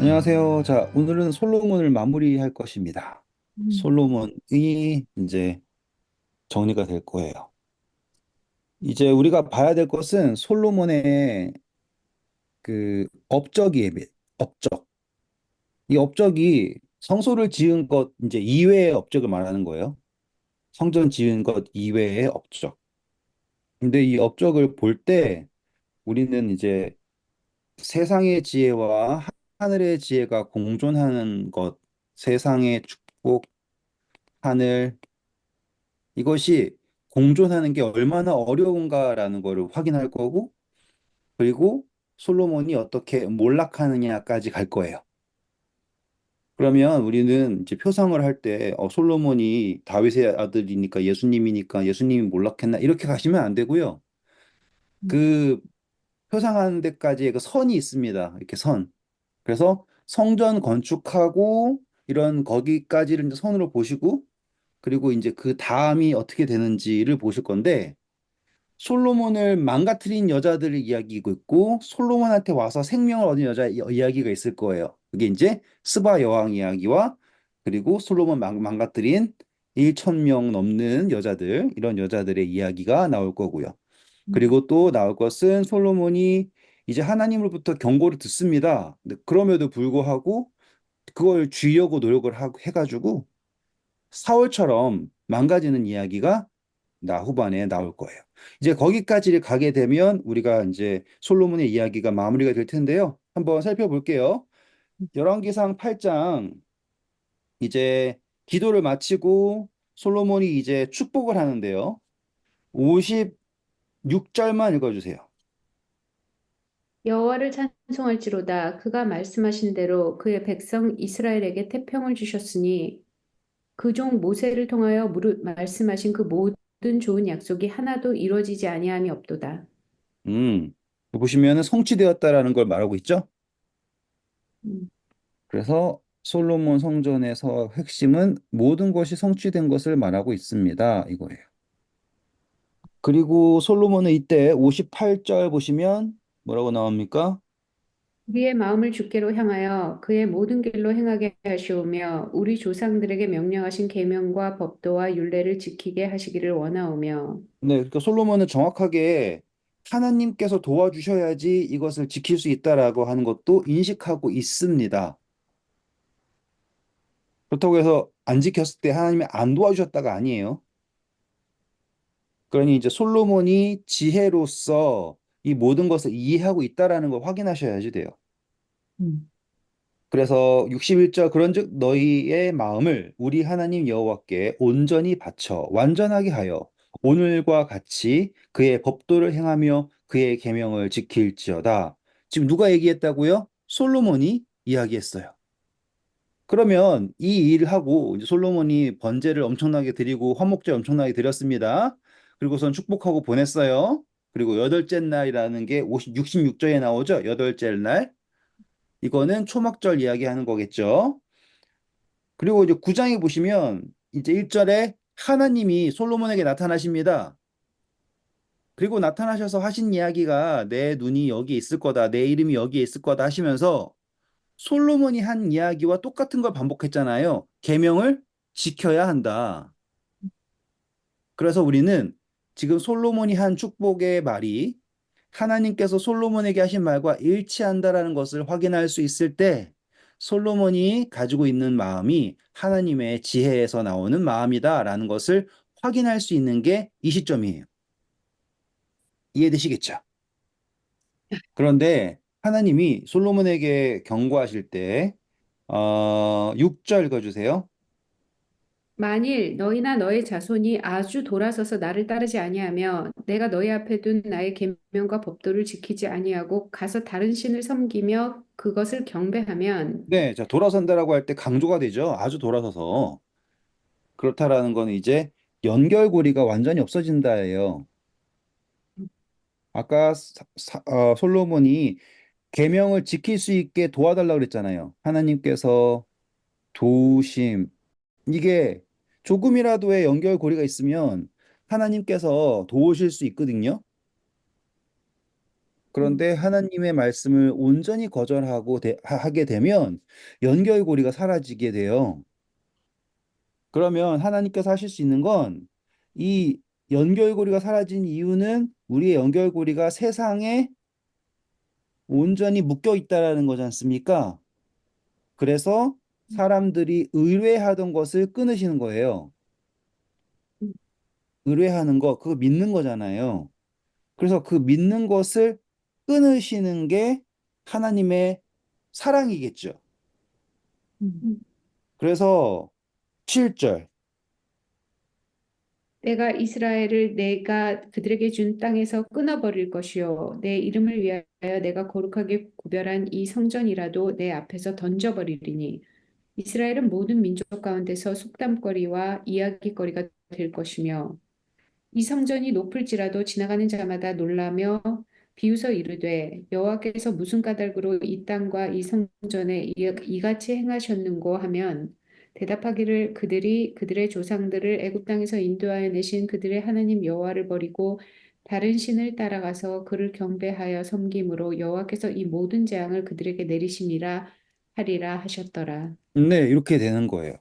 안녕하세요. 자, 오늘은 솔로몬을 마무리할 것입니다. 음, 솔로몬이 이제 정리가 될 거예요. 이제 우리가 봐야 될 것은 솔로몬의 그 업적이에요. 업적. 이 업적이 성소를 지은 것 이제 이외의 업적을 말하는 거예요. 성전 지은 것 이외의 업적. 근데 이 업적을 볼 때 우리는 이제 세상의 지혜와 하늘의 지혜가 공존하는 것, 세상의 축복, 하늘, 이것이 공존하는 게 얼마나 어려운가라는 것을 확인할 거고, 그리고 솔로몬이 어떻게 몰락하느냐까지 갈 거예요. 그러면 우리는 이제 표상을 할 때, 솔로몬이 다윗의 아들이니까 예수님이니까 예수님이 몰락했나, 이렇게 가시면 안 되고요. 음, 그 표상하는 데까지의 그 선이 있습니다. 이렇게 선. 그래서 성전 건축하고, 이런 거기까지를 이제 선으로 보시고, 그리고 이제 그 다음이 어떻게 되는지를 보실 건데, 솔로몬을 망가뜨린 여자들을 이야기고 있고 솔로몬한테 와서 생명을 얻은 여자 이야기가 있을 거예요. 그게 이제 스바 여왕 이야기와 그리고 솔로몬 망가뜨린 1천 명 넘는 여자들, 이런 여자들의 이야기가 나올 거고요. 음, 그리고 또 나올 것은 솔로몬이 이제 하나님으로부터 경고를 듣습니다. 근데 그럼에도 불구하고 그걸 쥐려고 노력을 해가지고 사울처럼 망가지는 이야기가 후반에 나올 거예요. 이제 거기까지 가게 되면 우리가 이제 솔로몬의 이야기가 마무리가 될 텐데요. 한번 살펴볼게요. 열왕기상 8장 이제 기도를 마치고 솔로몬이 이제 축복을 하는데요. 56절만 읽어주세요. 여호와를 찬송할지로다. 그가 말씀하신 대로 그의 백성 이스라엘에게 태평을 주셨으니 그 종 모세를 통하여 말씀하신 그 모든 좋은 약속이 하나도 이루어지지 아니함이 없도다. 음, 보시면은 성취되었다라는 걸 말하고 있죠. 음, 그래서 솔로몬 성전에서 핵심은 모든 것이 성취된 것을 말하고 있습니다. 이거예요. 그리고 솔로몬은 이때 58절 보시면 뭐라고 나옵니까? 우리의 마음을 주께로 향하여 그의 모든 길로 행하게 하시오며 우리 조상들에게 명령하신 계명과 법도와 율례를 지키게 하시기를 원하오며. 네, 그러니까 솔로몬은 정확하게 하나님께서 도와주셔야지 이것을 지킬 수 있다라고 하는 것도 인식하고 있습니다. 그렇다고 해서 안 지켰을 때 하나님이 안 도와주셨다가 아니에요. 그러니 이제 솔로몬이 지혜로서 이 모든 것을 이해하고 있다라는 걸 확인하셔야지 돼요. 음. 그래서 61절 그런즉 너희의 마음을 우리 하나님 여호와께 온전히 바쳐 완전하게 하여 오늘과 같이 그의 법도를 행하며 그의 계명을 지킬지어다. 지금 누가 얘기했다고요? 솔로몬이 이야기했어요. 그러면 이 일을 하고 이제 솔로몬이 번제를 엄청나게 드리고 화목제 엄청나게 드렸습니다. 그리고선 축복하고 보냈어요. 그리고 여덟째 날이라는 게 66절에 나오죠. 여덟째 날. 이거는 초막절 이야기하는 거겠죠. 그리고 이제 9장에 보시면 이제 1절에 하나님이 솔로몬에게 나타나십니다. 그리고 나타나셔서 하신 이야기가 내 눈이 여기에 있을 거다. 내 이름이 여기에 있을 거다 하시면서 솔로몬이 한 이야기와 똑같은 걸 반복했잖아요. 계명을 지켜야 한다. 그래서 우리는 지금 솔로몬이 한 축복의 말이 하나님께서 솔로몬에게 하신 말과 일치한다라는 것을 확인할 수 있을 때 솔로몬이 가지고 있는 마음이 하나님의 지혜에서 나오는 마음이다라는 것을 확인할 수 있는 게 이 시점이에요. 이해되시겠죠? 그런데 하나님이 솔로몬에게 경고하실 때 6절 읽어주세요. 만일 너희나 너희 자손이 아주 돌아서서 나를 따르지 아니하며 내가 너희 앞에 둔 나의 계명과 법도를 지키지 아니하고 가서 다른 신을 섬기며 그것을 경배하면 네, 자, 돌아선다라고 할 때 강조가 되죠. 아주 돌아서서. 그렇다라는 거는 이제 연결고리가 완전히 없어진다예요. 아까 솔로몬이 계명을 지킬 수 있게 도와달라고 그랬잖아요. 하나님께서 도우심. 이게 조금이라도의 연결고리가 있으면 하나님께서 도우실 수 있거든요. 그런데 하나님의 말씀을 온전히 거절하고 하게 되면 연결고리가 사라지게 돼요. 그러면 하나님께서 하실 수 있는 건 이 연결고리가 사라진 이유는 우리의 연결고리가 세상에 온전히 묶여 있다라는 거지 않습니까? 그래서 사람들이 의뢰하던 것을 끊으시는 거예요. 의뢰하는 거, 그거 믿는 거잖아요. 그래서 그 믿는 것을 끊으시는 게 하나님의 사랑이겠죠. 음. 그래서 7절. 내가 이스라엘을 내가 그들에게 준 땅에서 끊어버릴 것이요 내 이름을 위하여 내가 거룩하게 구별한 이 성전이라도 내 앞에서 던져버리리니 이스라엘은 모든 민족 가운데서 속담거리와 이야기거리가 될 것이며 이 성전이 높을지라도 지나가는 자마다 놀라며 비웃어 이르되 여호와께서 무슨 까닭으로 이 땅과 이 성전에 이같이 행하셨는고 하면 대답하기를 그들이 그들의 조상들을 애굽 땅에서 인도하여 내신 그들의 하나님 여호와를 버리고 다른 신을 따라가서 그를 경배하여 섬김으로 여호와께서 이 모든 재앙을 그들에게 내리심이라 하리라 하셨더라. 네, 이렇게 되는 거예요.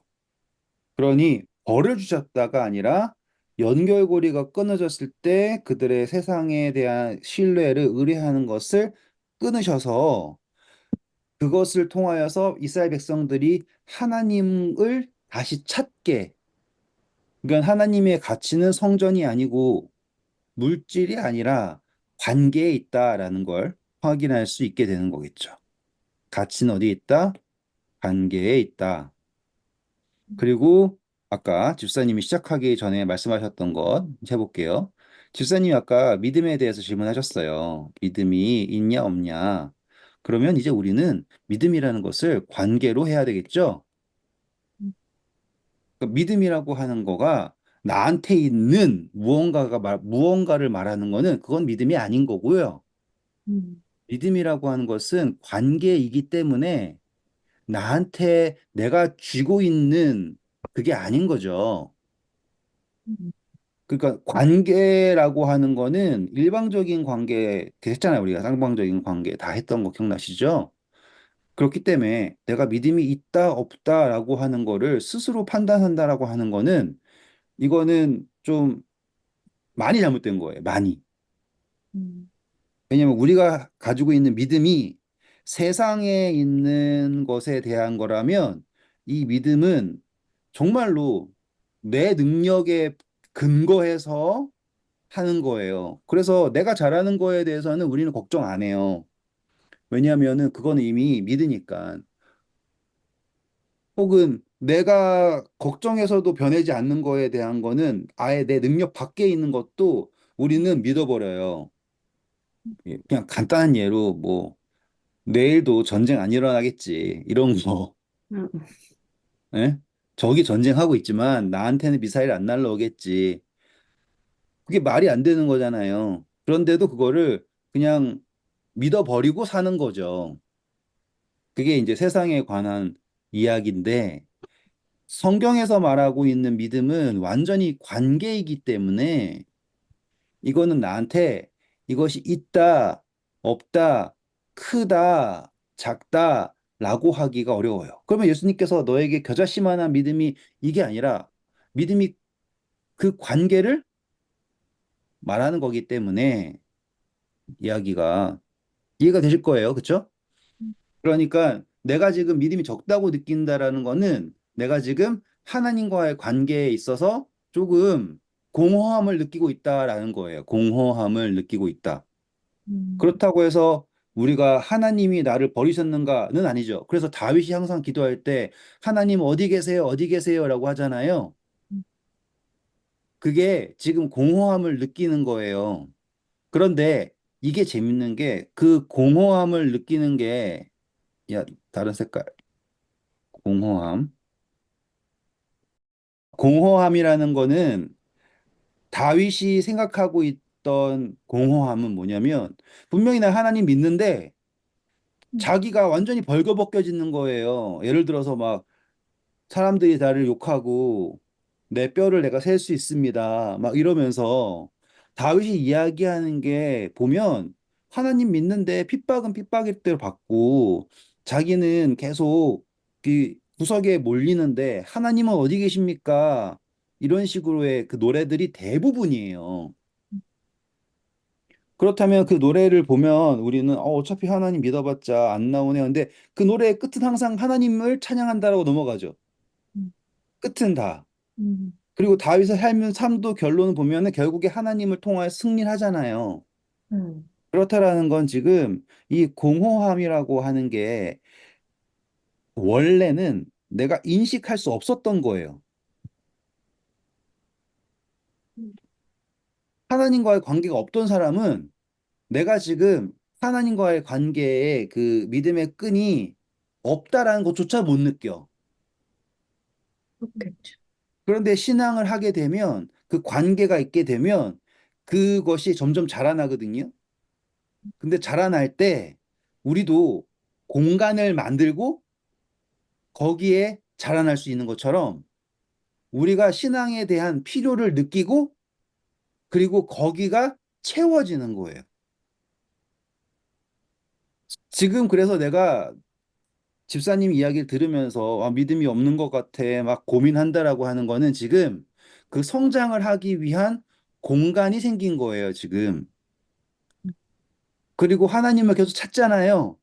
그러니 벌을 주셨다가 아니라 연결고리가 끊어졌을 때 그들의 세상에 대한 신뢰를 의뢰하는 것을 끊으셔서 그것을 통하여서 이스라엘 백성들이 하나님을 다시 찾게, 그러니까 하나님의 가치는 성전이 아니고 물질이 아니라 관계에 있다라는 걸 확인할 수 있게 되는 거겠죠. 가치는 어디에 있다? 관계에 있다. 그리고 아까 집사님이 시작하기 전에 말씀하셨던 것 해볼게요. 집사님이 아까 믿음에 대해서 질문하셨어요. 믿음이 있냐 없냐. 그러면 이제 우리는 믿음이라는 것을 관계로 해야 되겠죠? 그러니까 믿음이라고 하는 거가 나한테 있는 무언가를 말하는 거는 그건 믿음이 아닌 거고요. 음, 믿음이라고 하는 것은 관계이기 때문에 나한테 내가 쥐고 있는 그게 아닌 거죠. 음, 그러니까 관계라고 하는 거는 일방적인 관계 했잖아요. 우리가 쌍방적인 관계 다 했던 거 기억나시죠? 그렇기 때문에 내가 믿음이 있다 없다라고 하는 거를 스스로 판단한다라고 하는 거는 이거는 좀 많이 잘못된 거예요. 많이. 음, 왜냐면 우리가 가지고 있는 믿음이 세상에 있는 것에 대한 거라면 이 믿음은 정말로 내 능력에 근거해서 하는 거예요. 그래서 내가 잘하는 거에 대해서는 우리는 걱정 안 해요. 왜냐하면은 그건 이미 믿으니까. 혹은 내가 걱정해서도 변하지 않는 거에 대한 거는 아예 내 능력 밖에 있는 것도 우리는 믿어버려요. 예, 그냥 간단한 예로 뭐 내일도 전쟁 안 일어나겠지 이런 거. 음, 예? 저기 전쟁하고 있지만 나한테는 미사일 안 날라오겠지. 그게 말이 안 되는 거잖아요. 그런데도 그거를 그냥 믿어버리고 사는 거죠. 그게 이제 세상에 관한 이야기인데 성경에서 말하고 있는 믿음은 완전히 관계이기 때문에 이거는 나한테 이것이 있다, 없다, 크다, 작다 라고 하기가 어려워요. 그러면 예수님께서 너에게 겨자씨만한 믿음이 이게 아니라 믿음이 그 관계를 말하는 거기 때문에 이야기가 이해가 되실 거예요. 그렇죠? 그러니까 내가 지금 믿음이 적다고 느낀다라는 거는 내가 지금 하나님과의 관계에 있어서 조금 공허함을 느끼고 있다라는 거예요. 공허함을 느끼고 있다. 음, 그렇다고 해서 우리가 하나님이 나를 버리셨는가는 아니죠. 그래서 다윗이 항상 기도할 때 하나님 어디 계세요? 어디 계세요?라고 하잖아요. 그게 지금 공허함을 느끼는 거예요. 그런데 이게 재밌는 게 그 공허함을 느끼는 게 야, 다른 색깔. 공허함. 공허함이라는 거는 다윗이 생각하고 있던 공허함은 뭐냐면 분명히 나 하나님 믿는데 자기가 완전히 벌거벗겨지는 거예요. 예를 들어서 막 사람들이 나를 욕하고 내 뼈를 내가 셀 수 있습니다. 막 이러면서 다윗이 이야기하는 게 보면 하나님 믿는데 핍박은 핍박일 대로 받고 자기는 계속 그 구석에 몰리는데 하나님은 어디 계십니까? 이런 식으로의 그 노래들이 대부분이에요. 그렇다면 그 노래를 보면 우리는 어차피 하나님 믿어봤자 안 나오네요. 근데 그 노래의 끝은 항상 하나님을 찬양한다라고 넘어가죠. 음, 끝은 다. 음, 그리고 다윗의 삶은 삶도 결론을 보면은 결국에 하나님을 통하여 승리를 하잖아요. 음, 그렇다라는 건 지금 이 공허함이라고 하는 게 원래는 내가 인식할 수 없었던 거예요. 음, 하나님과의 관계가 없던 사람은 내가 지금 하나님과의 관계에 그 믿음의 끈이 없다라는 것조차 못 느껴. 그렇겠죠. 그런데 신앙을 하게 되면 그 관계가 있게 되면 그것이 점점 자라나거든요. 근데 자라날 때 우리도 공간을 만들고 거기에 자라날 수 있는 것처럼 우리가 신앙에 대한 필요를 느끼고 그리고 거기가 채워지는 거예요. 지금 그래서 내가 집사님 이야기를 들으면서 믿음이 없는 것 같아 막 고민한다라고 하는 거는 지금 그 성장을 하기 위한 공간이 생긴 거예요, 지금. 그리고 하나님을 계속 찾잖아요.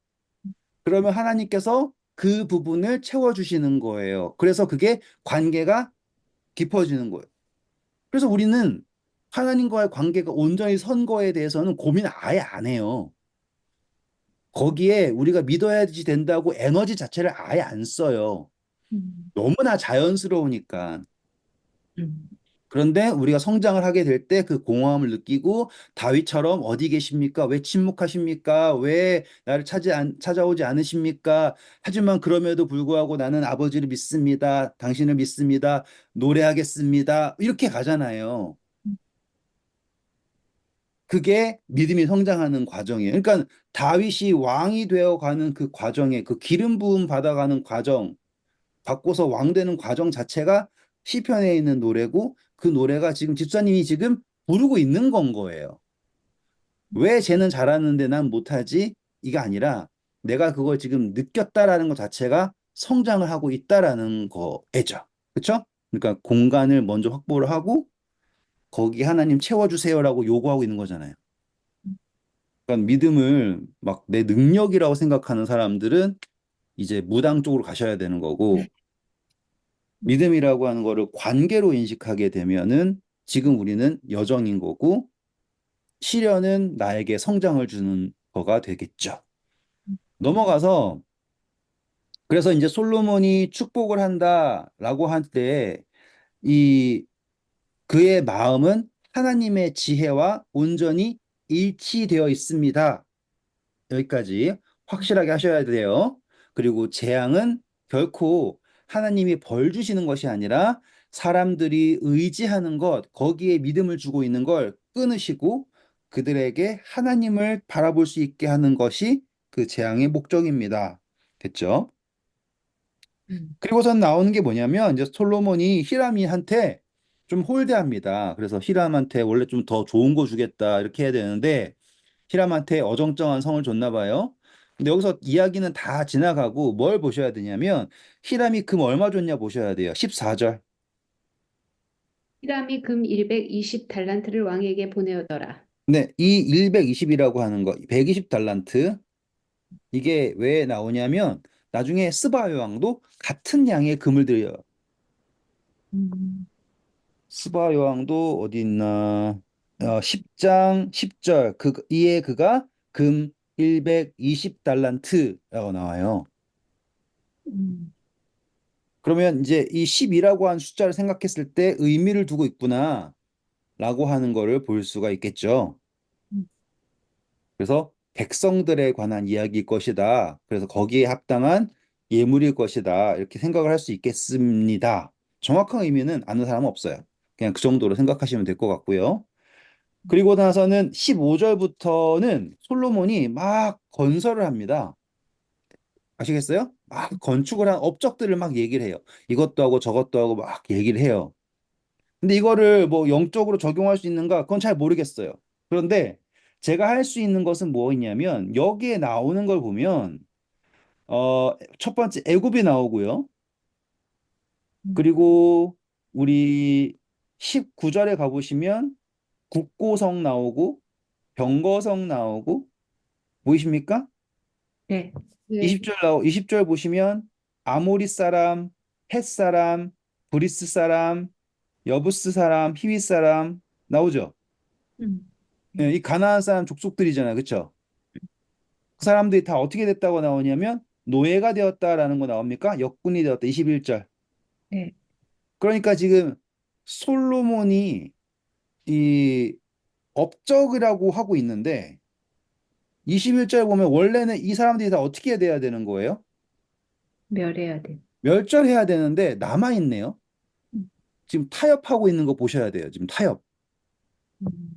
그러면 하나님께서 그 부분을 채워주시는 거예요. 그래서 그게 관계가 깊어지는 거예요. 그래서 우리는 하나님과의 관계가 온전히 선 거에 대해서는 고민 아예 안 해요. 거기에 우리가 믿어야지 된다고 에너지 자체를 아예 안 써요. 음, 너무나 자연스러우니까. 음, 그런데 우리가 성장을 하게 될 때 그 공허함을 느끼고 다윗처럼 어디 계십니까? 왜 침묵하십니까? 왜 나를 찾아오지 않으십니까? 하지만 그럼에도 불구하고 나는 아버지를 믿습니다. 당신을 믿습니다. 노래하겠습니다. 이렇게 가잖아요. 그게 믿음이 성장하는 과정이에요. 그러니까 다윗이 왕이 되어 가는 그 과정에 그 기름 부음 받아가는 과정, 바꿔서 왕 되는 과정 자체가 시편에 있는 노래고 그 노래가 지금 집사님이 지금 부르고 있는 건 거예요. 왜 쟤는 잘하는데 난 못하지? 이가 아니라 내가 그걸 지금 느꼈다라는 것 자체가 성장을 하고 있다라는 거죠. 그렇죠? 그러니까 공간을 먼저 확보를 하고 거기 하나님 채워주세요라고 요구하고 있는 거잖아요. 그러니까 믿음을 막 내 능력이라고 생각하는 사람들은 이제 무당 쪽으로 가셔야 되는 거고 믿음이라고 하는 거를 관계로 인식하게 되면은 지금 우리는 여정인 거고 시련은 나에게 성장을 주는 거가 되겠죠. 넘어가서 그래서 이제 솔로몬이 축복을 한다라고 할 때 이 그의 마음은 하나님의 지혜와 온전히 일치되어 있습니다. 여기까지 확실하게 하셔야 돼요. 그리고 재앙은 결코 하나님이 벌 주시는 것이 아니라 사람들이 의지하는 것, 거기에 믿음을 주고 있는 걸 끊으시고 그들에게 하나님을 바라볼 수 있게 하는 것이 그 재앙의 목적입니다. 됐죠? 음, 그리고선 나오는 게 뭐냐면 이제 솔로몬이 히람이한테 좀 홀대합니다. 그래서 히람한테 원래 좀 더 좋은 거 주겠다 이렇게 해야 되는데 히람한테 어정쩡한 성을 줬나 봐요. 근데 여기서 이야기는 다 지나가고 뭘 보셔야 되냐면 히람이 금 얼마 줬냐 보셔야 돼요. 14절. 히람이 금 120 달란트를 왕에게 보내어더라. 네, 이 120이라고 하는 거, 120 달란트. 이게 왜 나오냐면 나중에 스바 여왕도 같은 양의 금을 들여요. 음, 스바 여왕도 어디 있나? 10장 10절. 이에 그가 금 120 달란트라고 나와요. 음, 그러면 이제 이 10이라고 한 숫자를 생각했을 때 의미를 두고 있구나라고 하는 거를 볼 수가 있겠죠. 음, 그래서 백성들에 관한 이야기일 것이다. 그래서 거기에 합당한 예물일 것이다. 이렇게 생각을 할 수 있겠습니다. 정확한 의미는 아는 사람은 없어요. 그냥 그 정도로 생각하시면 될 것 같고요. 그리고 나서는 15절부터는 솔로몬이 막 건설을 합니다. 아시겠어요? 막 건축을 한 업적들을 막 얘기를 해요. 이것도 하고 저것도 하고 막 얘기를 해요. 근데 이거를 뭐 영적으로 적용할 수 있는가? 그건 잘 모르겠어요. 그런데 제가 할 수 있는 것은 뭐냐면 여기에 나오는 걸 보면 첫 번째 애굽이 나오고요. 음. 그리고 우리 19절에 가보시면 국고성 나오고 병거성 나오고 보이십니까? 네. 네. 20절 보시면 아모리 사람, 헷 사람, 브리스 사람, 여부스 사람, 히윗 사람 나오죠. 예, 네. 이 가나안 사람 족속들이잖아요. 그렇죠? 그 사람들이 다 어떻게 됐다고 나오냐면 노예가 되었다라는 거 나옵니까? 역군이 되었다. 21절. 네. 그러니까 지금 솔로몬이 이 업적이라고 하고 있는데 21절 보면 원래는 이 사람들이 다 어떻게 돼야 되는 거예요? 멸해야 돼. 멸절해야 되는데 남아있네요. 음. 지금 타협하고 있는 거 보셔야 돼요. 지금 타협. 음.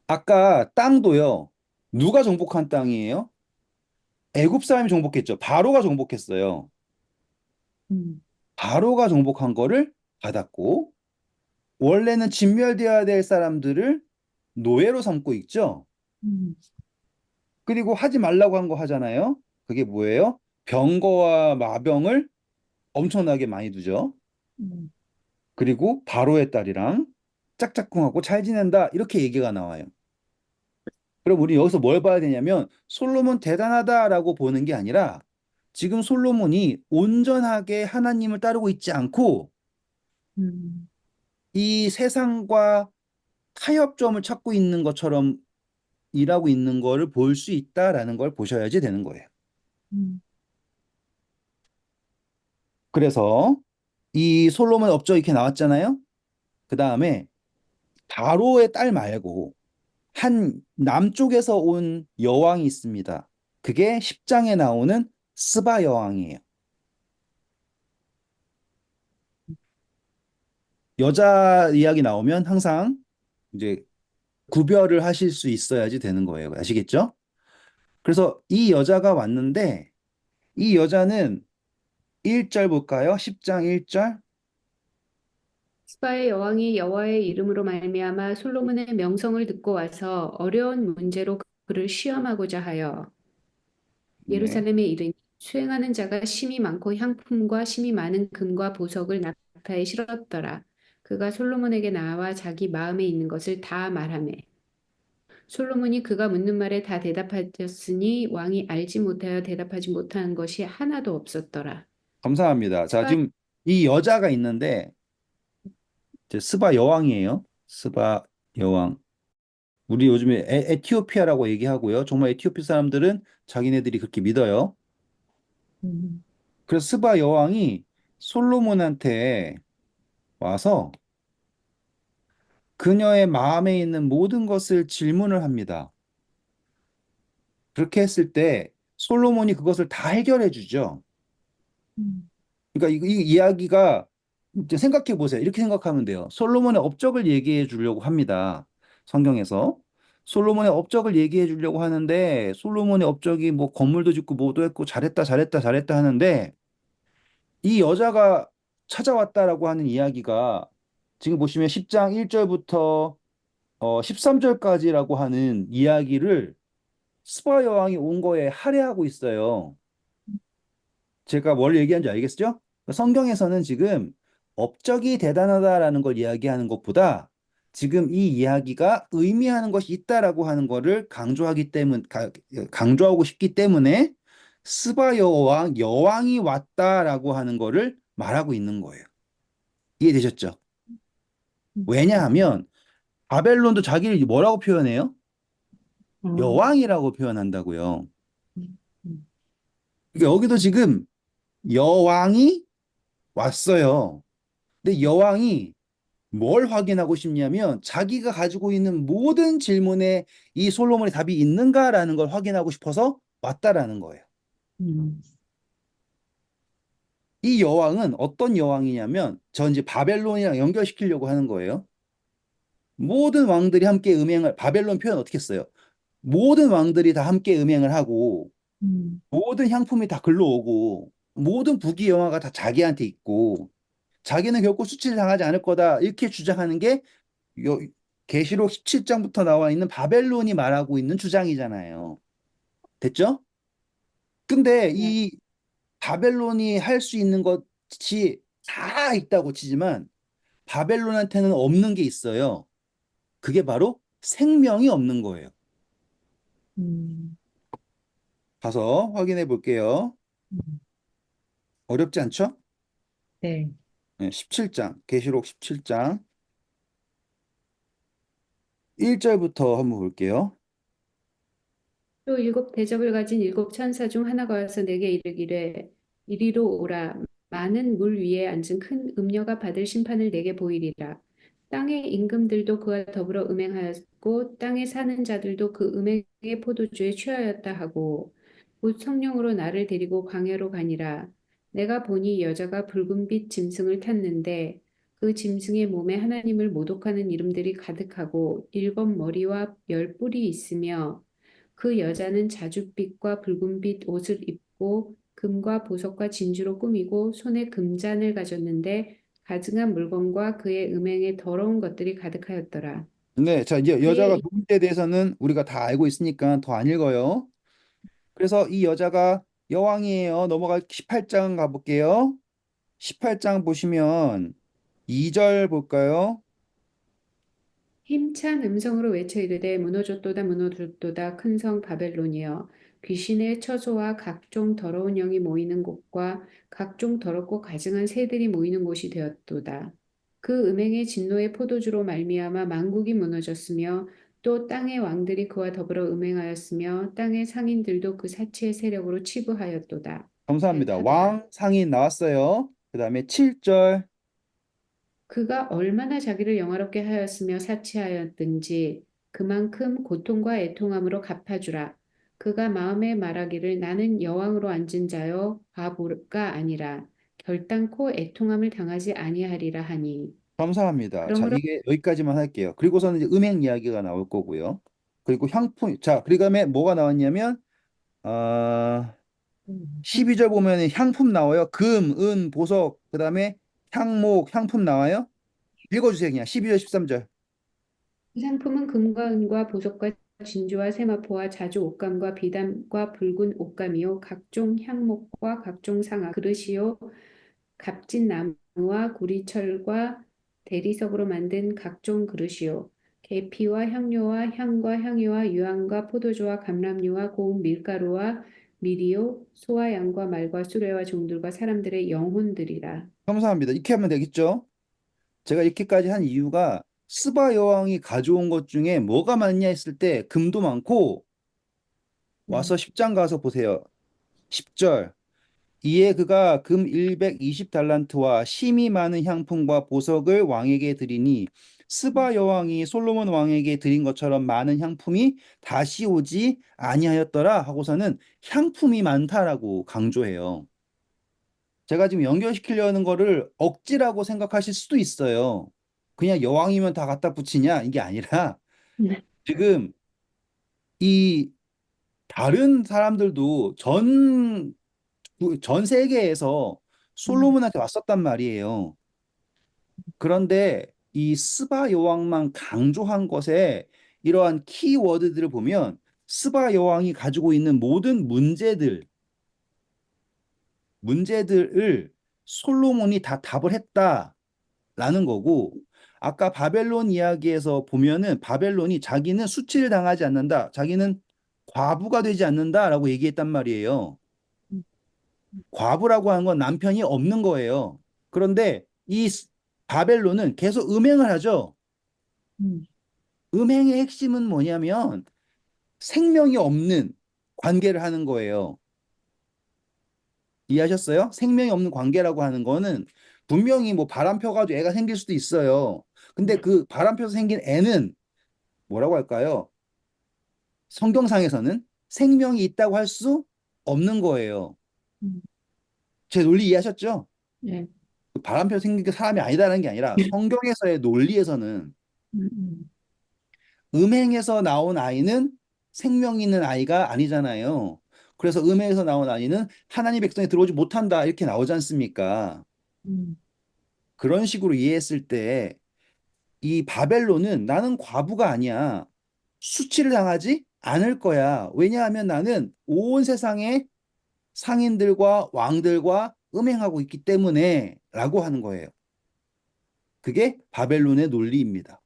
아까 땅도요. 누가 정복한 땅이에요? 애굽 사람이 정복했죠. 바로가 정복했어요. 음. 바로가 정복한 거를 받았고 원래는 진멸되어야 될 사람들을 노예로 삼고 있죠. 음. 그리고 하지 말라고 한 거 하잖아요. 그게 뭐예요? 병거와 마병을 엄청나게 많이 두죠. 음. 그리고 바로의 딸이랑 짝짝꿍하고 잘 지낸다. 이렇게 얘기가 나와요. 그럼 우리 여기서 뭘 봐야 되냐면 솔로몬 대단하다라고 보는 게 아니라 지금 솔로몬이 온전하게 하나님을 따르고 있지 않고 음. 이 세상과 타협점을 찾고 있는 것처럼 일하고 있는 거를 볼 수 있다라는 걸 보셔야지 되는 거예요. 음. 그래서 이 솔로몬 업적 이렇게 나왔잖아요. 그 다음에 바로의 딸 말고 한 남쪽에서 온 여왕이 있습니다. 그게 10장에 나오는 스바 여왕이에요. 여자 이야기 나오면 항상 이제 구별을 하실 수 있어야지 되는 거예요. 아시겠죠? 그래서 이 여자가 왔는데 이 여자는 1절 볼까요? 10장 1절. 스바의 여왕이 여호와의 이름으로 말미암아 솔로몬의 명성을 듣고 와서 어려운 문제로 그를 시험하고자 하여 네. 예루살렘에 이르니 수행하는 자가 심이 많고 향품과 심이 많은 금과 보석을 낙타에 실었더라. 그가 솔로몬에게 나와 자기 마음에 있는 것을 다 말하매 솔로몬이 그가 묻는 말에 다 대답하였으니 왕이 알지 못하여 대답하지 못한 것이 하나도 없었더라. 감사합니다. 자, 스바 지금 이 여자가 있는데 이제 스바 여왕이에요. 스바 여왕. 우리 요즘에 에티오피아라고 얘기하고요. 정말 에티오피아 사람들은 자기네들이 그렇게 믿어요. 음. 그래서 스바 여왕이 솔로몬한테 와서 그녀의 마음에 있는 모든 것을 질문을 합니다. 그렇게 했을 때 솔로몬이 그것을 다 해결해 주죠. 음. 그러니까 이 이야기가 이제 생각해 보세요. 이렇게 생각하면 돼요. 솔로몬의 업적을 얘기해 주려고 합니다. 성경에서. 솔로몬의 업적을 얘기해 주려고 하는데 솔로몬의 업적이 뭐 건물도 짓고 뭐도 했고 잘했다 잘했다 잘했다 하는데 이 여자가 찾아왔다라고 하는 이야기가 지금 보시면 10장 1절부터 13절까지라고 하는 이야기를 스바 여왕이 온 거에 할애하고 있어요. 제가 뭘 얘기하는지 알겠죠? 성경에서는 지금 업적이 대단하다라는 걸 이야기하는 것보다 지금 이 이야기가 의미하는 것이 있다라고 하는 것을 강조하고 싶기 때문에 스바 여왕이 왔다라고 하는 것을 말하고 있는 거예요. 이해되셨죠? 네. 왜냐하면 바벨론도 자기를 뭐라고 표현해요? 어. 여왕이라고 표현한다고요. 음. 음. 그러니까 여기도 지금 여왕이 왔어요. 근데 여왕이 뭘 확인하고 싶냐면 자기가 가지고 있는 모든 질문에 이 솔로몬의 답이 있는가라는 걸 확인하고 싶어서 왔다라는 거예요. 음. 이 여왕은 어떤 여왕이냐면 저 이제 바벨론이랑 연결시키려고 하는 거예요. 모든 왕들이 함께 음행을 바벨론 표현 어떻게 써요? 모든 왕들이 다 함께 음행을 하고 음. 모든 향품이 다 글로 오고 모든 부귀 영화가 다 자기한테 있고 자기는 결코 수치를 당하지 않을 거다 이렇게 주장하는 게 계시록 17장부터 나와 있는 바벨론이 말하고 있는 주장이잖아요. 됐죠? 근데 네. 이 바벨론이 할 수 있는 것이 다 있다고 치지만 바벨론한테는 없는 게 있어요. 그게 바로 생명이 없는 거예요. 음, 가서 확인해 볼게요. 음, 어렵지 않죠? 네. 네, 17장, 계시록 17장 1절부터 한번 볼게요. 또 일곱 대접을 가진 일곱 천사 중 하나가 와서 내게 이르기를 이리로 오라 많은 물 위에 앉은 큰 음녀가 받을 심판을 내게 보이리라. 땅의 임금들도 그와 더불어 음행하였고 땅에 사는 자들도 그 음행의 포도주에 취하였다 하고 곧 성령으로 나를 데리고 광야로 가니라. 내가 보니 여자가 붉은빛 짐승을 탔는데 그 짐승의 몸에 하나님을 모독하는 이름들이 가득하고 일곱 머리와 열 뿔이 있으며 그 여자는 자줏빛과 붉은빛 옷을 입고 금과 보석과 진주로 꾸미고 손에 금잔을 가졌는데 가증한 물건과 그의 음행에 더러운 것들이 가득하였더라. 네, 자, 이제 여자가 그의 누군지에 대해서는 우리가 다 알고 있으니까 더 안 읽어요. 그래서 이 여자가 여왕이에요. 넘어가 18장 가볼게요. 18장 보시면 2절 볼까요? 힘찬 음성으로 외쳐 이르되 무너졌도다 무너졌도다 큰 성 바벨론이여 귀신의 처소와 각종 더러운 영이 모이는 곳과 각종 더럽고 가증한 새들이 모이는 곳이 되었도다. 그 음행의 진노의 포도주로 말미암아 만국이 무너졌으며 또 땅의 왕들이 그와 더불어 음행하였으며 땅의 상인들도 그 사치의 세력으로 치부하였도다. 감사합니다. 하였도다. 왕 상인 나왔어요. 그 다음에 7절. 그가 얼마나 자기를 영화롭게 하였으며 사치하였든지 그만큼 고통과 애통함으로 갚아주라. 그가 마음에 말하기를 나는 여왕으로 앉은 자요 과부가 아니라 결단코 애통함을 당하지 아니하리라 하니. 감사합니다. 자, 그러므로 이게 여기까지만 할게요. 그리고서는 이제 음행 이야기가 나올 거고요. 그리고 향품, 자, 그 다음에 뭐가 나왔냐면, 아, 12절 보면 향품 나와요. 금, 은, 보석, 그 다음에 향목, 향품 나와요. 읽어주세요. 그냥 12절, 13절. 그 상품은 금과 은과 보석과 진주와 세마포와 자주 옷감과 비담과 붉은 옷감이요 각종 향목과 각종 상아 그릇이요 값진 나무와 구리철과 대리석으로 만든 각종 그릇이요 계피와 향료와 향과 향유와 유황과 포도주와 감람류와 고운 밀가루와 밀이요 소와 양과 말과 수레와 종들과 사람들의 영혼들이라. 감사합니다. 이렇게 하면 되겠죠? 제가 이렇게까지 한 이유가 스바 여왕이 가져온 것 중에 뭐가 많냐 했을 때 금도 많고 와서 음, 10장 가서 보세요. 10절. 이에 그가 금 120달란트와 심이 많은 향품과 보석을 왕에게 드리니 스바 여왕이 솔로몬 왕에게 드린 것처럼 많은 향품이 다시 오지 아니하였더라 하고서는 향품이 많다라고 강조해요. 제가 지금 연결시키려는 거를 억지라고 생각하실 수도 있어요. 그냥 여왕이면 다 갖다 붙이냐? 이게 아니라 지금 이 다른 사람들도 전 세계에서 음, 솔로몬한테 왔었단 말이에요. 그런데 이 스바 여왕만 강조한 것에 이러한 키워드들을 보면 스바 여왕이 가지고 있는 모든 문제들을 솔로몬이 다 답을 했다라는 거고 아까 바벨론 이야기에서 보면은 바벨론이 자기는 수치를 당하지 않는다. 자기는 과부가 되지 않는다라고 얘기했단 말이에요. 음, 과부라고 하는 건 남편이 없는 거예요. 그런데 바벨론은 계속 음행을 하죠. 음, 음행의 핵심은 뭐냐면 생명이 없는 관계를 하는 거예요. 이해하셨어요? 생명이 없는 관계라고 하는 거는 분명히 뭐 바람 펴가지고 애가 생길 수도 있어요. 근데 그 바람 펴서 생긴 애는 뭐라고 할까요? 성경상에서는 생명이 있다고 할 수 없는 거예요. 음, 제 논리 이해하셨죠? 네. 그 바람 펴서 생긴 게 사람이 아니다라는 게 아니라 성경에서의 논리에서는 음. 음행에서 나온 아이는 생명 있는 아이가 아니잖아요. 그래서 음행에서 나온 아이는 하나님 백성에 들어오지 못한다 이렇게 나오지 않습니까? 음. 그런 식으로 이해했을 때 이 바벨론은 나는 과부가 아니야. 수치를 당하지 않을 거야. 왜냐하면 나는 온 세상의 상인들과 왕들과 음행하고 있기 때문에 라고 하는 거예요. 그게 바벨론의 논리입니다.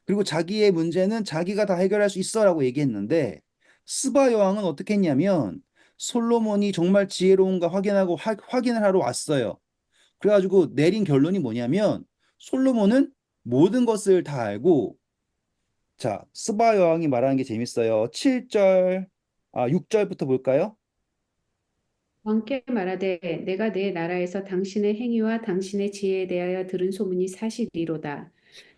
그리고 자기의 문제는 자기가 다 해결할 수 있어라고 얘기했는데 스바 여왕은 어떻게 했냐면 솔로몬이 정말 지혜로운가 확인하고 확인을 하러 왔어요. 그래가지고 내린 결론이 뭐냐면 솔로몬은 모든 것을 다 알고 자, 스바 여왕이 말하는 게 재밌어요. 7절, 6절부터 볼까요? 왕께 말하되 내가 내 나라에서 당신의 행위와 당신의 지혜에 대하여 들은 소문이 사실이로다.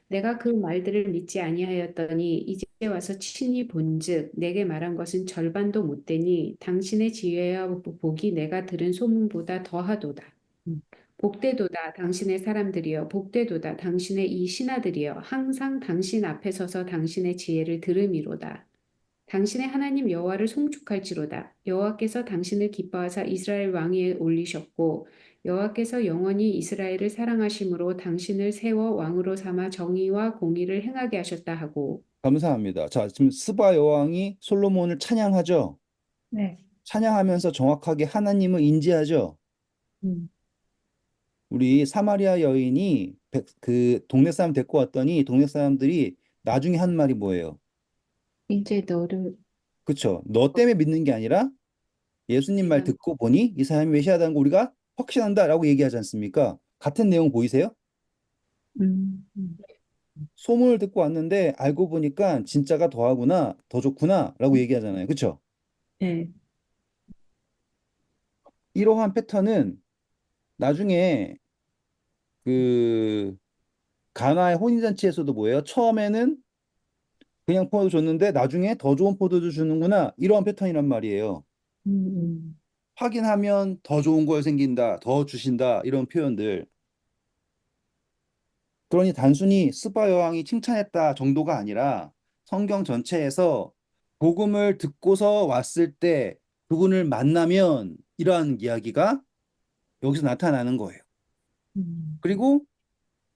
내가 그 말들을 믿지 아니하였더니 이제 와서 친히 본즉 내게 말한 것은 절반도 못 되니 당신의 지혜와 복이 내가 들은 소문보다 더하도다. 복되도다 당신의 사람들이여 복되도다 당신의 이 신하들이여 항상 당신 앞에 서서 당신의 지혜를 들음이로다. 당신의 하나님 여호와를 송축할지로다. 여호와께서 당신을 기뻐하사 이스라엘 왕위에 올리셨고 여호와께서 영원히 이스라엘을 사랑하심으로 당신을 세워 왕으로 삼아 정의와 공의를 행하게 하셨다 하고. 감사합니다. 자, 지금 스바 여왕이 솔로몬을 찬양하죠. 네. 찬양하면서 정확하게 하나님을 인지하죠. 음. 우리 사마리아 여인이 그 동네 사람 데리고 왔더니 동네 사람들이 나중에 한 말이 뭐예요? 이제 너를 그쵸? 너 때문에 믿는 게 아니라 예수님 말 내가 듣고 보니 이 사람이 메시아다는 거 우리가 확신한다라고 얘기하지 않습니까? 같은 내용 보이세요? 음, 음, 소문을 듣고 왔는데 알고 보니까 진짜가 더하구나, 더 좋구나라고 얘기하잖아요. 그쵸? 네. 이러한 패턴은 나중에 그 가나의 혼인잔치에서도 뭐예요? 처음에는 그냥 포도 줬는데 나중에 더 좋은 포도주 주는구나. 이러한 패턴이란 말이에요. 음, 확인하면 더 좋은 걸 생긴다, 더 주신다, 이런 표현들. 그러니 단순히 스바 여왕이 칭찬했다 정도가 아니라 성경 전체에서 복음을 듣고서 왔을 때 그분을 만나면 이러한 이야기가 여기서 나타나는 거예요. 음. 그리고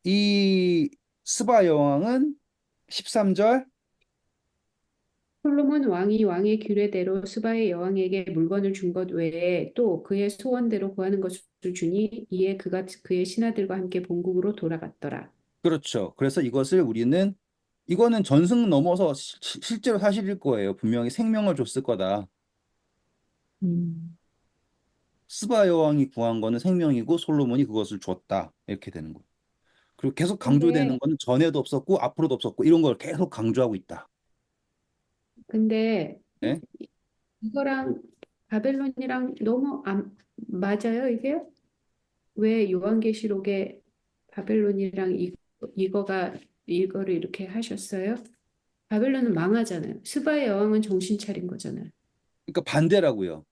이 스바 여왕은 13절 솔로몬 왕이 왕의 규례대로 스바의 여왕에게 물건을 준 것 외에 또 그의 소원대로 구하는 것을 주니 이에 그가 그의 신하들과 함께 본국으로 돌아갔더라. 그렇죠. 그래서 이것을 우리는 이거는 전승 넘어서 실제로 사실일 거예요. 분명히 생명을 줬을 거다. 음. 스바 여왕이 구한 거는 생명이고 솔로몬이 그것을 줬다. 이렇게 되는 거예요. 그리고 계속 강조되는 근데 거는 전에도 없었고 앞으로도 없었고 이런 걸 계속 강조하고 있다. 근데 예? 이거랑 바벨론이랑 너무 안 맞아요, 이게? 왜 요한계시록에 바벨론이랑 이거가 이거를 이렇게 하셨어요? 바벨론은 망하잖아요. 스바의 여왕은 정신 차린 거잖아요. 그러니까 반대라고요.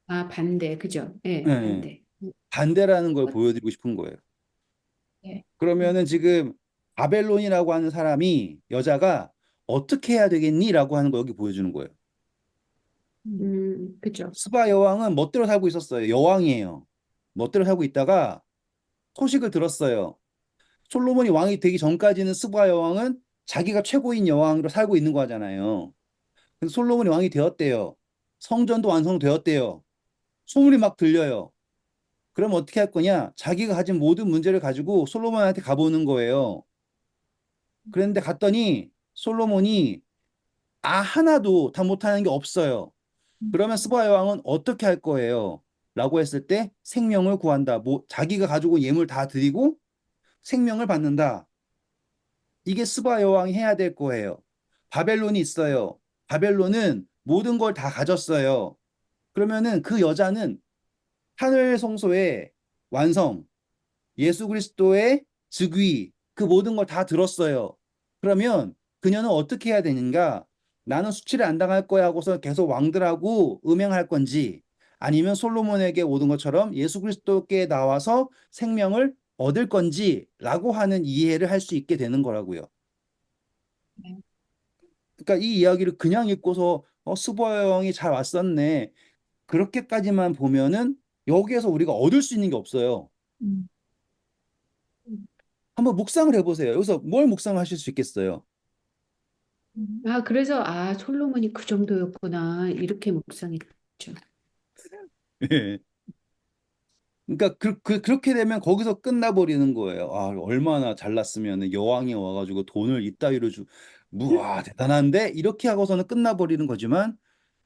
아, 반대. 그죠? 예, 네, 예. 반대. 반대라는 걸 보여드리고 싶은 거예요. 네. 그러면은 지금 바벨론이라고 하는 사람이 여자가 어떻게 해야 되겠니라고 하는 거 여기 보여주는 거예요. 그죠. 스바 여왕은 멋대로 살고 있었어요. 여왕이에요. 멋대로 살고 있다가 소식을 들었어요. 솔로몬이 왕이 되기 전까지는 스바 여왕은 자기가 최고인 여왕으로 살고 있는 거잖아요. 그래서 솔로몬이 왕이 되었대요. 성전도 완성되었대요. 소문이 막 들려요. 그럼 어떻게 할 거냐? 자기가 가진 모든 문제를 가지고 솔로몬한테 가보는 거예요. 그런데 갔더니 솔로몬이 하나도 다 못하는 게 없어요. 그러면 스바 여왕은 어떻게 할 거예요? 라고 했을 때 생명을 구한다. 뭐 자기가 가지고 예물 다 드리고 생명을 받는다. 이게 스바 여왕이 해야 될 거예요. 바벨론이 있어요. 바벨론은 모든 걸 다 가졌어요. 그러면은 그 여자는 하늘 성소의 완성, 예수 그리스도의 즉위, 그 모든 걸 다 들었어요. 그러면 그녀는 어떻게 해야 되는가? 나는 수치를 안 당할 거야 하고서 계속 왕들하고 음행할 건지 아니면 솔로몬에게 오던 것처럼 예수 그리스도께 나와서 생명을 얻을 건지라고 하는 이해를 할 수 있게 되는 거라고요. 네. 그러니까 이 이야기를 그냥 읽고서 스보야 왕이 잘 왔었네. 그렇게까지만 보면은 여기에서 우리가 얻을 수 있는 게 없어요. 음. 한번 묵상을 해보세요. 여기서 뭘 묵상하실 수 있겠어요? 아, 그래서, 아, 솔로몬이 그 정도였구나. 이렇게 묵상했죠. 예. 그러니까 그렇게 되면 거기서 끝나버리는 거예요. 아, 얼마나 잘났으면 여왕이 와가지고 돈을 이따위로 와, 대단한데? 이렇게 하고서는 끝나버리는 거지만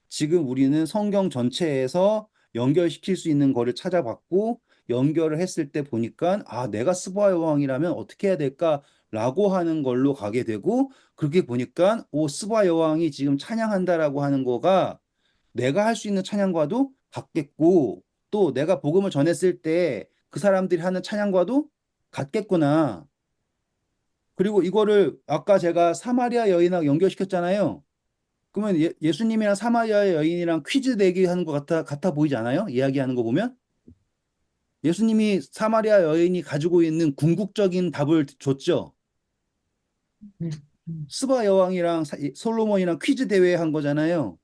지금 우리는 성경 전체에서 연결시킬 수 있는 거를 찾아봤고 연결을 했을 때 보니까 아, 내가 스바 여왕이라면 어떻게 해야 될까라고 하는 걸로 가게 되고 그렇게 보니까 오, 스바 여왕이 지금 찬양한다라고 하는 거가 내가 할 수 있는 찬양과도 같겠고 또 내가 복음을 전했을 때 그 사람들이 하는 찬양과도 같겠구나. 그리고 이거를 아까 제가 사마리아 여인하고 연결시켰잖아요. 그러면 예수님이랑 사마리아 여인이랑 퀴즈 내기 하는 것 같아 보이지 않아요? 이야기하는 거 보면 예수님이 사마리아 여인이 가지고 있는 궁극적인 답을 줬죠. 음, 음, 스바 여왕이랑 솔로몬이랑 퀴즈 대회 한 거잖아요.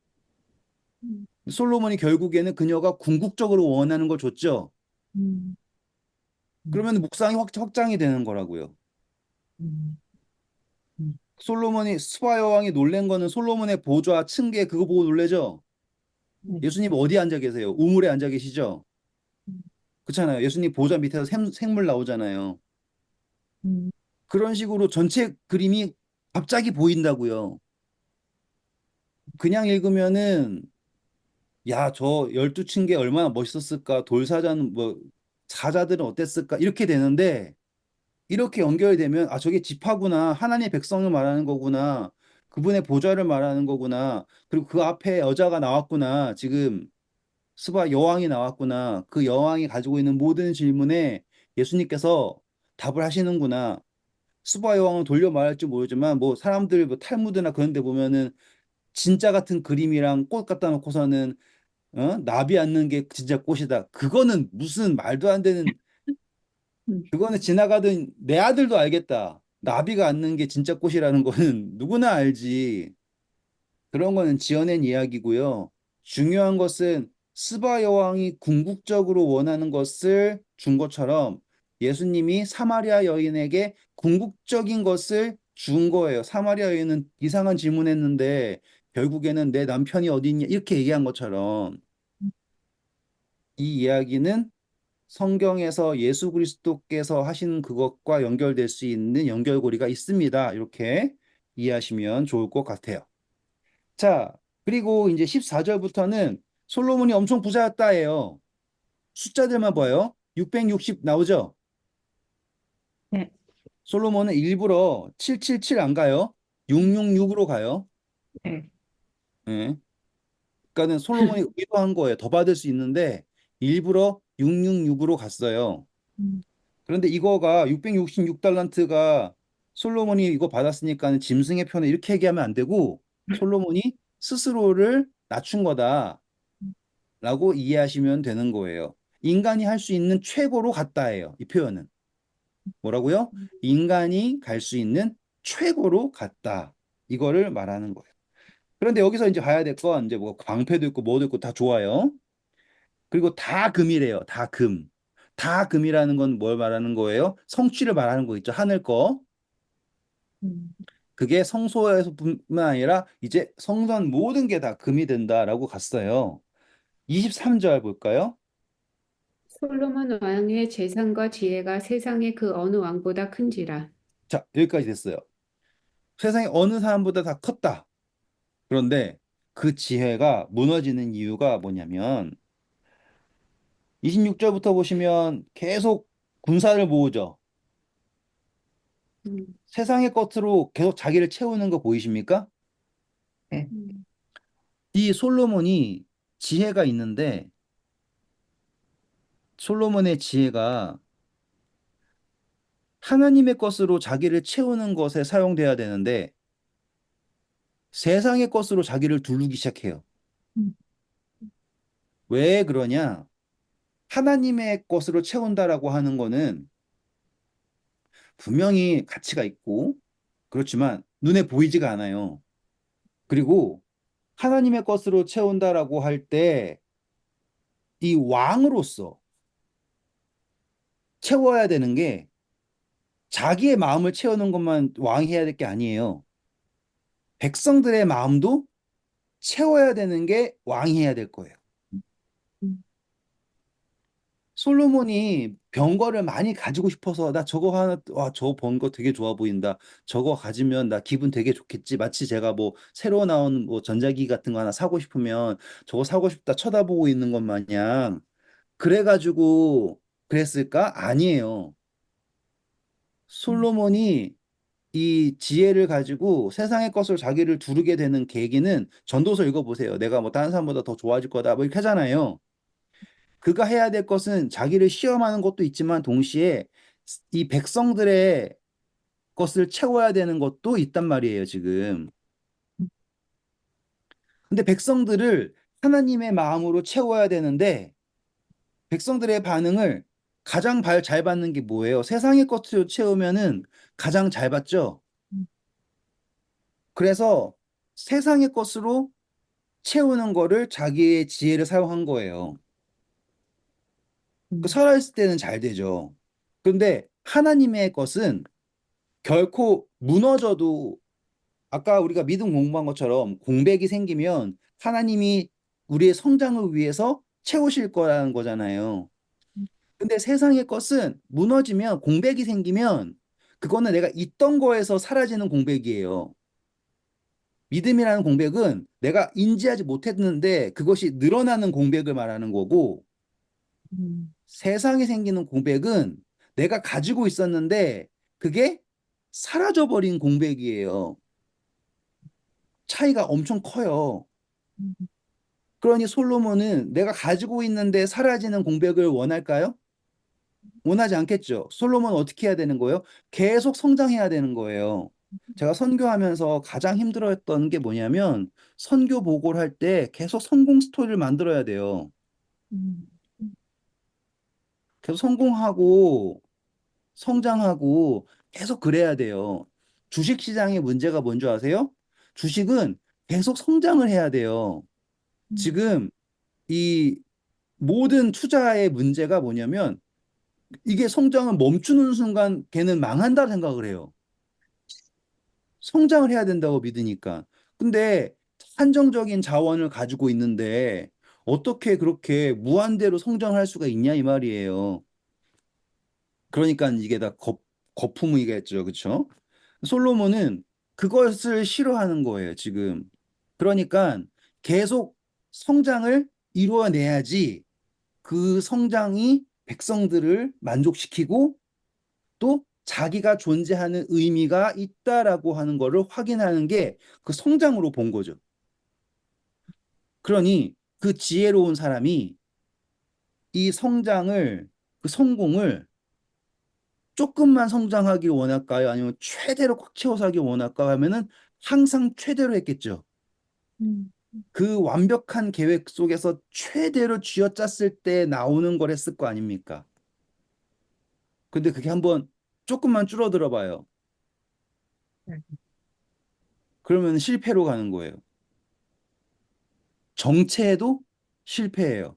음, 솔로몬이 결국에는 그녀가 궁극적으로 원하는 걸 줬죠. 음, 음, 그러면 묵상이 확장이 되는 거라고요. 음, 음. 솔로몬이 스바 여왕이 놀란 거는 솔로몬의 보좌 층계 그거 보고 놀래죠. 네. 예수님 어디 앉아 계세요? 우물에 앉아 계시죠? 음, 그렇잖아요. 예수님 보좌 밑에서 생물 나오잖아요. 음, 그런 식으로 전체 그림이 갑자기 보인다고요. 그냥 읽으면은 야, 저 12층계 얼마나 멋있었을까? 돌사자는 뭐 사자들은 어땠을까? 이렇게 되는데 이렇게 연결되면 아, 저게 지파구나. 하나님의 백성을 말하는 거구나. 그분의 보좌를 말하는 거구나. 그리고 그 앞에 여자가 나왔구나. 지금 스바 여왕이 나왔구나. 그 여왕이 가지고 있는 모든 질문에 예수님께서 답을 하시는구나. 수바 여왕은 돌려 말할지 모르지만 뭐 사람들 뭐 탈무드나 그런 데 보면은 진짜 같은 그림이랑 꽃 갖다 놓고서는 나비 앉는 게 진짜 꽃이다. 그거는 무슨 말도 안 되는 음. 그거는 지나가던 내 아들도 알겠다. 나비가 앉는 게 진짜 꽃이라는 거는 누구나 알지. 그런 거는 지어낸 이야기고요. 중요한 것은 스바 여왕이 궁극적으로 원하는 것을 준 것처럼 예수님이 사마리아 여인에게 궁극적인 것을 준 거예요. 사마리아 여인은 이상한 질문했는데 결국에는 내 남편이 어디 있냐 이렇게 얘기한 것처럼 이 이야기는 성경에서 예수 그리스도께서 하신 그것과 연결될 수 있는 연결고리가 있습니다. 이렇게 이해하시면 좋을 것 같아요. 자, 그리고 이제 14절부터는 솔로몬이 엄청 부자였다예요. 숫자들만 봐요. 660 나오죠? 네, 솔로몬은 일부러 777 안 가요. 666으로 가요. 네. 예. 그러니까는 솔로몬이 의도한 거예요. 더 받을 수 있는데 일부러 666으로 갔어요. 음, 그런데 이거가 666달란트가 솔로몬이 이거 받았으니까는 짐승의 편에 이렇게 얘기하면 안 되고 솔로몬이 스스로를 낮춘 거다. 라고 이해하시면 되는 거예요. 인간이 할 수 있는 최고로 갔다예요. 이 표현은. 뭐라고요? 인간이 갈 수 있는 최고로 갔다. 이거를 말하는 거예요. 그런데 여기서 이제 봐야 될 건 이제 뭐 광패도 있고 뭐도 있고 다 좋아요. 그리고 다 금이래요. 다 금. 다 금이라는 건 뭘 말하는 거예요? 성취를 말하는 거 있죠. 하늘 거. 음. 그게 성소에서뿐만 아니라 이제 성전 모든 게 다 금이 된다라고 갔어요. 23절 볼까요? 솔로몬 왕의 재산과 지혜가 세상의 그 어느 왕보다 큰지라. 자, 여기까지 됐어요. 세상에 어느 사람보다 다 컸다. 그런데 그 지혜가 무너지는 이유가 뭐냐면 26절부터 보시면 계속 군사를 모으죠. 음, 세상의 것으로 계속 자기를 채우는 거 보이십니까? 네. 음. 이 솔로몬이 지혜가 있는데 솔로몬의 지혜가 하나님의 것으로 자기를 채우는 것에 사용돼야 되는데 세상의 것으로 자기를 두르기 시작해요. 음, 왜 그러냐? 하나님의 것으로 채운다라고 하는 거는 분명히 가치가 있고 그렇지만 눈에 보이지가 않아요. 그리고 하나님의 것으로 채운다라고 할 때 이 왕으로서 채워야 되는 게 자기의 마음을 채우는 것만 왕이 해야 될 게 아니에요. 백성들의 마음도 채워야 되는 게 왕이 해야 될 거예요. 음, 솔로몬이 병거를 많이 가지고 싶어서 나 저거 하나, 와, 저 번거 되게 좋아 보인다. 저거 가지면 나 기분 되게 좋겠지. 마치 제가 뭐 새로 나온 뭐 전자기기 같은 거 하나 사고 싶으면 저거 사고 싶다 쳐다보고 있는 것 마냥 그래가지고 그랬을까? 아니에요. 솔로몬이 이 지혜를 가지고 세상의 것을 자기를 두르게 되는 계기는 전도서 읽어보세요. 내가 뭐 다른 사람보다 더 좋아질 거다. 뭐 이렇게 하잖아요. 그가 해야 될 것은 자기를 시험하는 것도 있지만 동시에 이 백성들의 것을 채워야 되는 것도 있단 말이에요, 지금. 근데 백성들을 하나님의 마음으로 채워야 되는데 백성들의 반응을 가장 잘 받는 게 뭐예요? 세상의 것으로 채우면은 가장 잘 받죠. 그래서 세상의 것으로 채우는 거를 자기의 지혜를 사용한 거예요. 그 음, 살아있을 때는 잘 되죠. 근데 하나님의 것은 결코 무너져도 아까 우리가 믿음 공부한 것처럼 공백이 생기면 하나님이 우리의 성장을 위해서 채우실 거라는 거잖아요. 근데 세상의 것은 무너지면 공백이 생기면 그거는 내가 있던 거에서 사라지는 공백이에요. 믿음이라는 공백은 내가 인지하지 못했는데 그것이 늘어나는 공백을 말하는 거고 음, 세상에 생기는 공백은 내가 가지고 있었는데 그게 사라져버린 공백이에요. 차이가 엄청 커요. 음, 그러니 솔로몬은 내가 가지고 있는데 사라지는 공백을 원할까요? 원하지 않겠죠. 솔로몬은 어떻게 해야 되는 거예요? 계속 성장해야 되는 거예요. 제가 선교하면서 가장 힘들었던 게 뭐냐면 선교 보고를 할 때 계속 성공 스토리를 만들어야 돼요. 음, 계속 성공하고 성장하고 계속 그래야 돼요. 주식 시장의 문제가 뭔지 아세요? 주식은 계속 성장을 해야 돼요. 음, 지금 이 모든 투자의 문제가 뭐냐면 이게 성장을 멈추는 순간 걔는 망한다 생각을 해요. 성장을 해야 된다고 믿으니까. 근데 한정적인 자원을 가지고 있는데 어떻게 그렇게 무한대로 성장할 수가 있냐 이 말이에요. 그러니까 이게 다 거품이겠죠. 그렇죠? 솔로몬은 그것을 싫어하는 거예요, 지금. 그러니까 계속 성장을 이루어내야지 그 성장이 백성들을 만족시키고 또 자기가 존재하는 의미가 있다라고 하는 거를 확인하는 게 그 성장으로 본 거죠. 그러니 그 지혜로운 사람이 이 성장을, 그 성공을 조금만 성장하길 원할까요? 아니면 최대로 꽉 채워서 하길 원할까요? 하면은 항상 최대로 했겠죠. 음, 그 완벽한 계획 속에서 최대로 쥐어짰을 때 나오는 걸 했을 거 아닙니까? 근데 그게 한번 조금만 줄어들어 봐요. 그러면 실패로 가는 거예요. 정체해도 실패해요.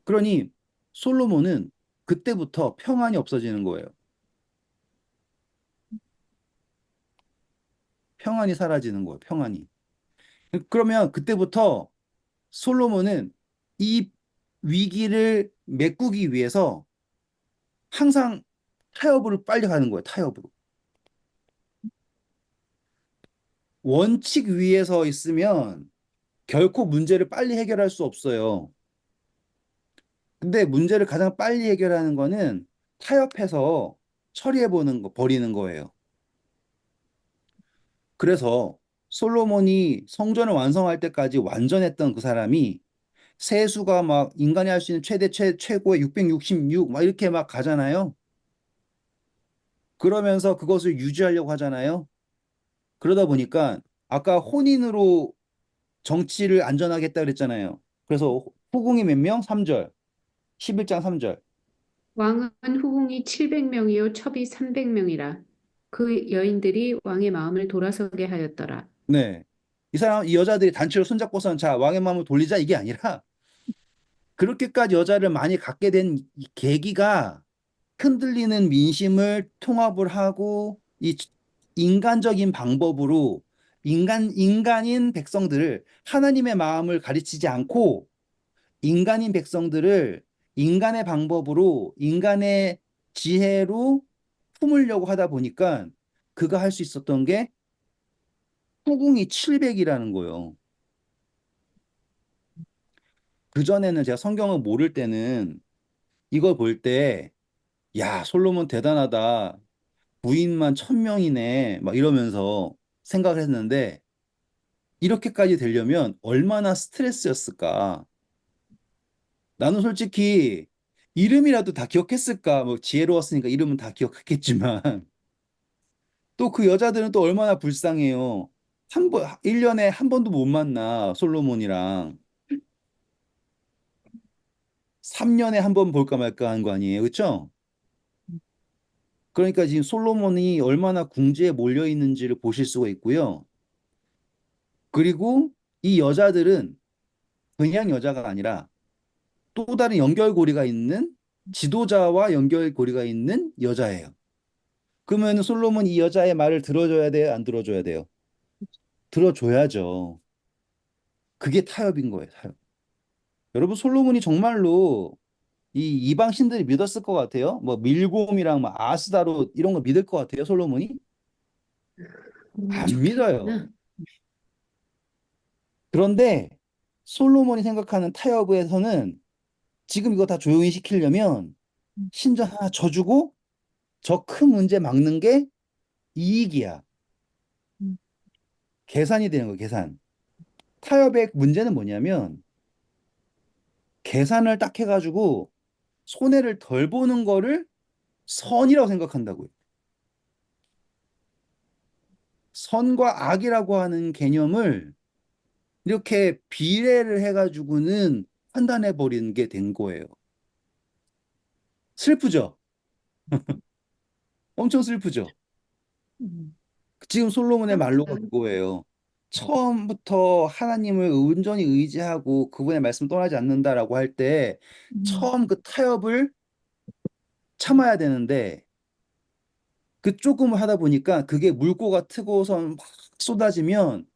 그러니 솔로몬은 그때부터 평안이 없어지는 거예요. 평안이 사라지는 거예요. 평안이. 그러면 그때부터 솔로몬은 이 위기를 메꾸기 위해서 항상 타협으로 빨리 가는 거예요. 타협으로. 원칙 위에 서 있으면 결코 문제를 빨리 해결할 수 없어요. 근데 문제를 가장 빨리 해결하는 거는 타협해서 처리해 보는 거, 버리는 거예요. 그래서 솔로몬이 성전을 완성할 때까지 완전했던 그 사람이 세수가 막 인간이 할 수 있는 최고의 666 막 이렇게 막 가잖아요. 그러면서 그것을 유지하려고 하잖아요. 그러다 보니까 아까 혼인으로 정치를 안전하게 했다 그랬잖아요. 그래서 후궁이 몇 명? 3절. 11장 3절. 왕은 후궁이 700명이요 첩이 300명이라. 그 여인들이 왕의 마음을 돌아서게 하였더라. 네. 이 여자들이 단체로 손잡고선 자, 왕의 마음을 돌리자 이게 아니라 그렇게까지 여자를 많이 갖게 된 이 계기가 흔들리는 민심을 통합을 하고 이 인간적인 방법으로 인간인 백성들을 하나님의 마음을 가르치지 않고 인간인 백성들을 인간의 방법으로 인간의 지혜로 품으려고 하다 보니까 그가 할 수 있었던 게 후궁이 700이라는 거예요. 그전에는 제가 성경을 모를 때는 이걸 볼 때, 야, 솔로몬 대단하다. 부인만 1000명이네. 막 이러면서 생각을 했는데, 이렇게까지 되려면 얼마나 스트레스였을까. 나는 솔직히 이름이라도 다 기억했을까. 뭐 지혜로웠으니까 이름은 다 기억했겠지만, 또 그 여자들은 또 얼마나 불쌍해요. 1년에 한 번도 못 만나, 솔로몬이랑. 3년에 한 번 볼까 말까 하는 거 아니에요. 그쵸? 그러니까 지금 솔로몬이 얼마나 궁지에 몰려 있는지를 보실 수가 있고요. 그리고 이 여자들은 그냥 여자가 아니라 또 다른 연결고리가 있는 지도자와 연결고리가 있는 여자예요. 그러면 솔로몬 이 여자의 말을 들어줘야 돼요? 안 들어줘야 돼요? 들어줘야죠. 그게 타협인 거예요, 타협. 여러분, 솔로몬이 정말로 이 이방 신들이 믿었을 것 같아요? 뭐 밀곰이랑 뭐 아스다롯 이런 거 믿을 것 같아요, 솔로몬이? 안 믿어요. 좋겠구나. 그런데 솔로몬이 생각하는 타협에서는 지금 이거 다 조용히 시키려면 신전 하나 져주고 저 큰 문제 막는 게 이익이야. 계산이 되는 거예요, 계산. 타협의 문제는 뭐냐면 계산을 딱 해가지고 손해를 덜 보는 거를 선이라고 생각한다고요. 선과 악이라고 하는 개념을 이렇게 비례를 해가지고는 판단해 버리는 게 된 거예요. 슬프죠? 엄청 슬프죠? 음, 지금 솔로몬의 말로가 그렇다. 그거예요. 처음부터 하나님을 온전히 의지하고 그분의 말씀 떠나지 않는다라고 할 때 음, 처음 그 타협을 참아야 되는데 그 조금을 하다 보니까 그게 물고가 트고선 막 쏟아지면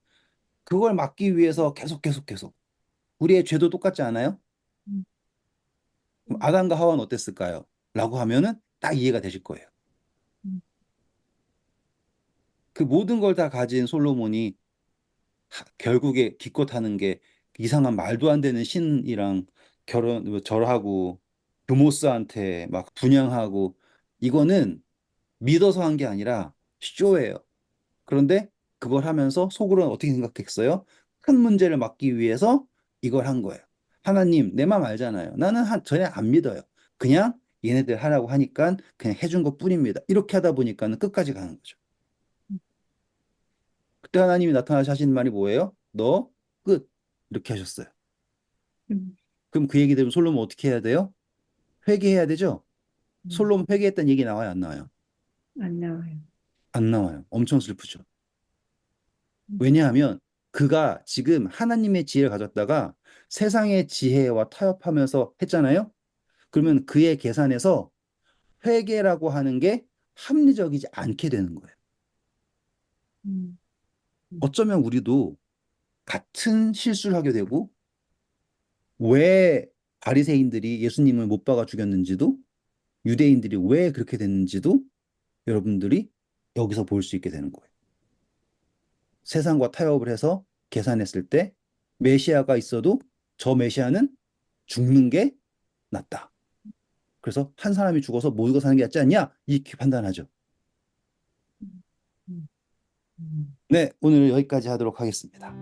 그걸 막기 위해서 계속 우리의 죄도 똑같지 않아요? 음, 그럼 아담과 하와는 어땠을까요? 라고 하면은 딱 이해가 되실 거예요. 음, 그 모든 걸 다 가진 솔로몬이 결국에 기껏하는 게 이상한 말도 안 되는 신이랑 뭐 절하고 교모스한테 막 분양하고 이거는 믿어서 한 게 아니라 쇼예요. 그런데 그걸 하면서 속으로는 어떻게 생각했어요? 큰 문제를 막기 위해서 이걸 한 거예요. 하나님, 내 맘 알잖아요. 나는 전혀 안 믿어요. 그냥 얘네들 하라고 하니까 그냥 해준 것 뿐입니다. 이렇게 하다 보니까는 끝까지 가는 거죠. 그때 하나님이 나타나서 하시는 말이 뭐예요? 너 끝. 이렇게 하셨어요. 음, 그럼 그 얘기 들으면 솔로몬 어떻게 해야 돼요? 회개해야 되죠? 음. 솔로몬 회개했다는 얘기 나와요? 안 나와요? 안 나와요. 안 나와요. 엄청 슬프죠. 음, 왜냐하면 그가 지금 하나님의 지혜를 가졌다가 세상의 지혜와 타협하면서 했잖아요? 그러면 그의 계산에서 회개라고 하는 게 합리적이지 않게 되는 거예요. 음, 음, 어쩌면 우리도 같은 실수를 하게 되고 왜 바리새인들이 예수님을 못 박아 죽였는지도 유대인들이 왜 그렇게 됐는지도 여러분들이 여기서 볼 수 있게 되는 거예요. 세상과 타협을 해서 계산했을 때 메시아가 있어도 저 메시아는 죽는 게 낫다. 그래서 한 사람이 죽어서 모두가 사는 게 낫지 않냐? 이렇게 판단하죠. 음, 음. 네, 오늘 여기까지 하도록 하겠습니다.